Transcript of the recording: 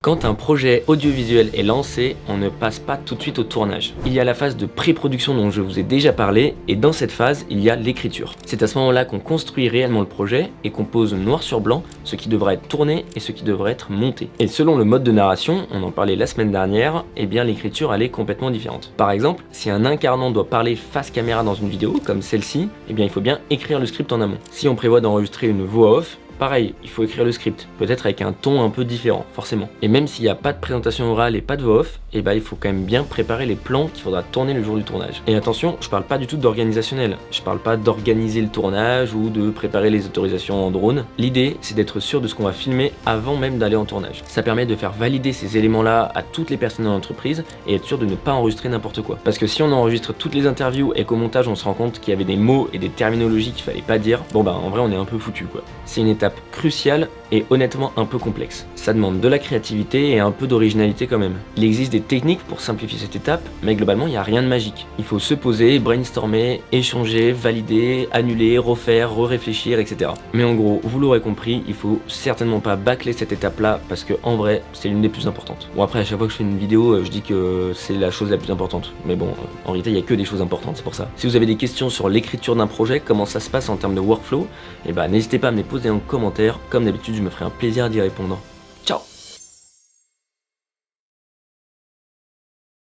Quand un projet audiovisuel est lancé, on ne passe pas tout de suite au tournage. Il y a la phase de pré-production dont je vous ai déjà parlé, et dans cette phase, il y a l'écriture. C'est à ce moment-là qu'on construit réellement le projet et qu'on pose noir sur blanc ce qui devra être tourné et ce qui devrait être monté. Et selon le mode de narration, on en parlait la semaine dernière, eh bien l'écriture elle est complètement différente. Par exemple, si un incarnant doit parler face caméra dans une vidéo, comme celle-ci, eh bien il faut bien écrire le script en amont. Si on prévoit d'enregistrer une voix off, pareil, il faut écrire le script, peut-être avec un ton un peu différent, forcément. Et même s'il n'y a pas de présentation orale et pas de voix off, eh ben, il faut quand même bien préparer les plans qu'il faudra tourner le jour du tournage. Et attention, je parle pas du tout d'organisationnel, je parle pas d'organiser le tournage ou de préparer les autorisations en drone. L'idée, c'est d'être sûr de ce qu'on va filmer avant même d'aller en tournage. Ça permet de faire valider ces éléments-là à toutes les personnes dans l'entreprise et être sûr de ne pas enregistrer n'importe quoi. Parce que si on enregistre toutes les interviews et qu'au montage on se rend compte qu'il y avait des mots et des terminologies qu'il fallait pas dire, bon bah en vrai on est un peu foutu quoi. C'est une étape cruciale et honnêtement un peu complexe. Ça demande de la créativité et un peu d'originalité quand même. Il existe des techniques pour simplifier cette étape, mais globalement il n'y a rien de magique. Il faut se poser, brainstormer, échanger, valider, annuler, refaire, réfléchir, etc. Mais en gros, vous l'aurez compris, il faut certainement pas bâcler cette étape-là parce que en vrai, c'est l'une des plus importantes. Bon après, à chaque fois que je fais une vidéo, je dis que c'est la chose la plus importante. Mais bon, en réalité, il n'y a que des choses importantes, c'est pour ça. Si vous avez des questions sur l'écriture d'un projet, comment ça se passe en termes de workflow, eh ben n'hésitez pas à me les poser en commentaire. Comme d'habitude, je me ferai un plaisir d'y répondre. Ciao!